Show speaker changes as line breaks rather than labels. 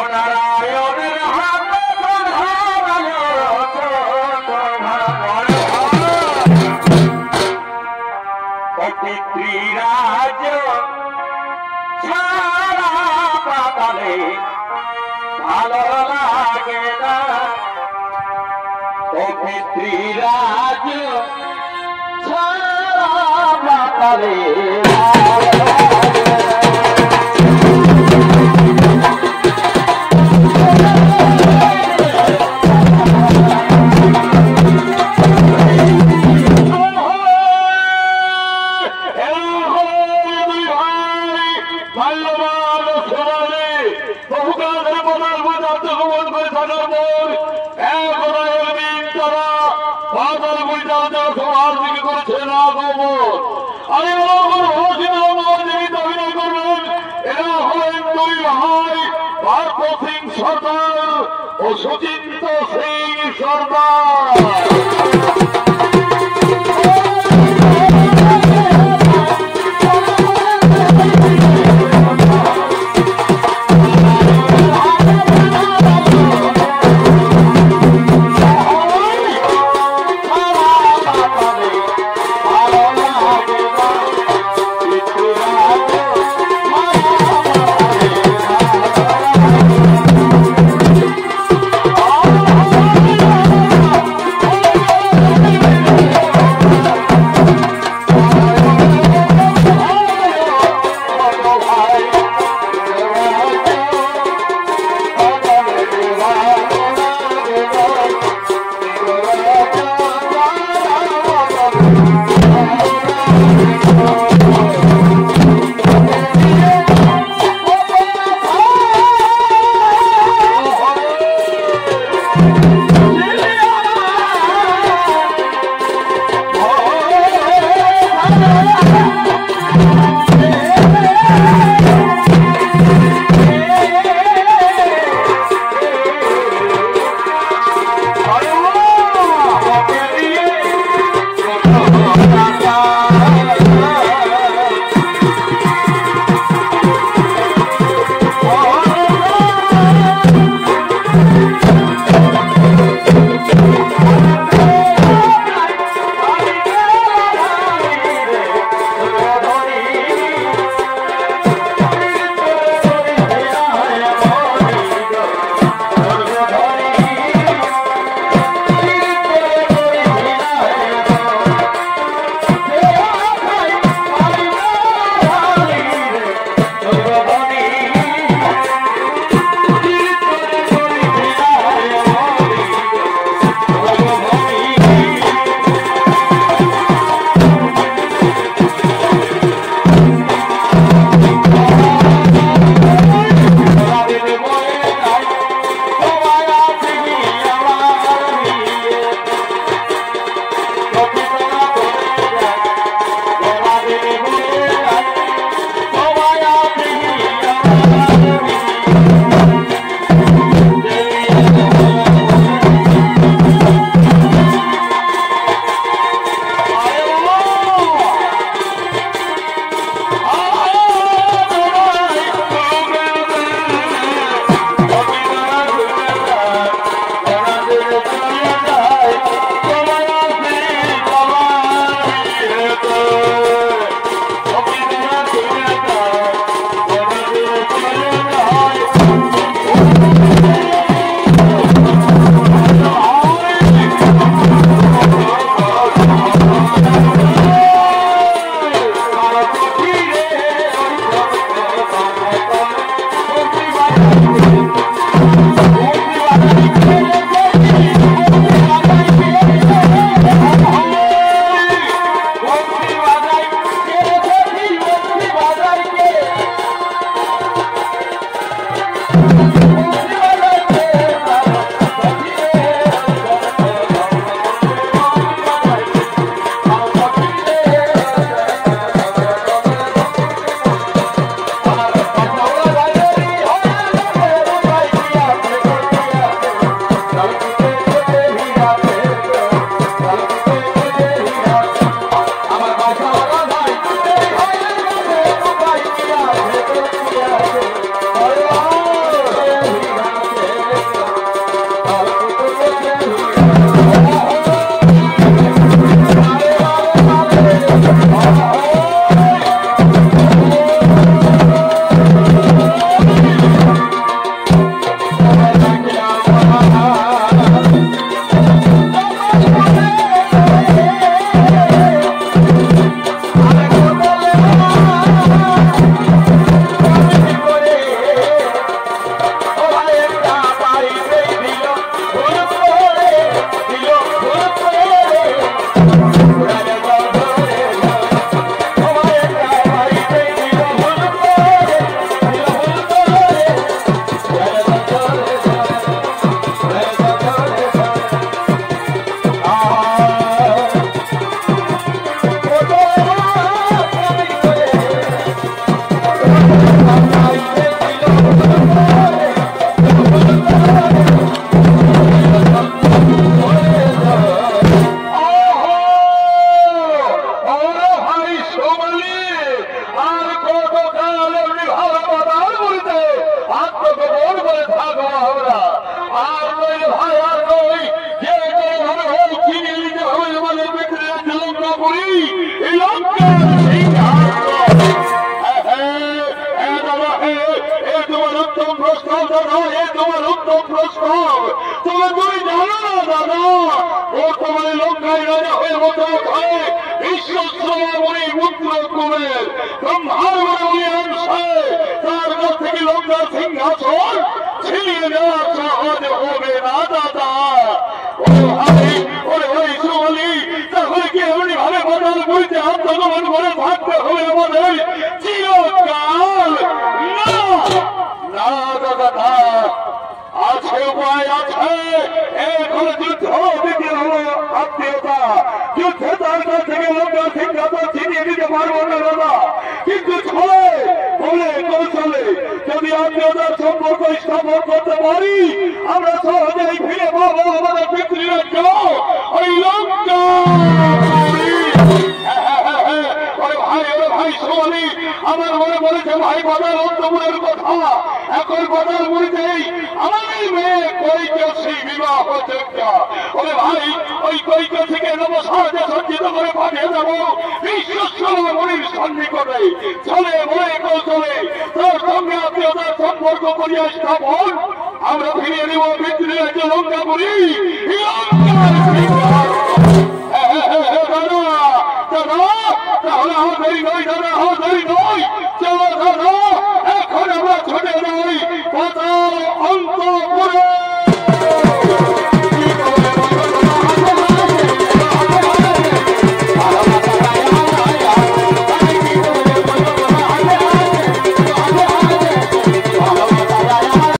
নারায়ণের হাতে পিতৃরাজ ছাড়া পাতালে ভালো লাগে না ও পিতৃরাজ ছাড়া পাতালে সরদার ও সুচিন্ত সিং সরদার এ তোমার উত্তম প্রস্তাব দাদা, এ তোমার উত্তম প্রস্তাব। তবে তুমি জানো না দাদা, বর্তমানে লঙ্কায় রাজা হয়ে বসে হয় বিশ্বশ্রমণি পুত্র কুবের ব্রহ্মার বলে উনি আনছে, তার কাছ থেকে লঙ্কার সিংহাসন ছিনিয়ে নেওয়া সহজ হবে না দাদা। তাহলে কি এমনি ভাবে বদল বইতে আত্মগমন করে থাকতে হবে আমাদের চিরকাল? না দাদা না, আছে উপায় আছে। এখন যুদ্ধ দ্বিতীয় হলো আত্মীয়তা। যুদ্ধে তার কাছ থেকে লঙ্কার সিংহাসন ছিনিয়ে দিতে পারবো না দাদা, কিন্তু ছলে বলে কৌশলে যদি আত্মীয়তার সম্পর্ক স্থাপন করতে পারি, আমরা সহজেই ফিরে পাবো আমাদের পিতৃরাজ্য ওই লঙ্কা। ভাই সোমালি আমার মনে পড়েছে ভাই বাজার অন্তপুরের কথা। এখন বাজার মুড়িতেই আমাদের মেয়ে কৈকেশী বিবাহ যোগ্যা। ওরে ভাই, ওই কৈকেশীকে নবসাজে সজ্জিত করে পাঠিয়ে দেবো বিশ্বশ্রমণির সন্নিকটে। চলে বলে কৌশলে তার সঙ্গে আত্মীয়তার সম্পর্ক করিয়া স্থাপন আমরা ফিরিয়ে নেব পিতৃরাজ্য লঙ্কাপুরী। দাদা তাহলে হাত ধরি নয়, দাদা হাত ধরি নয়, চলো দাদা।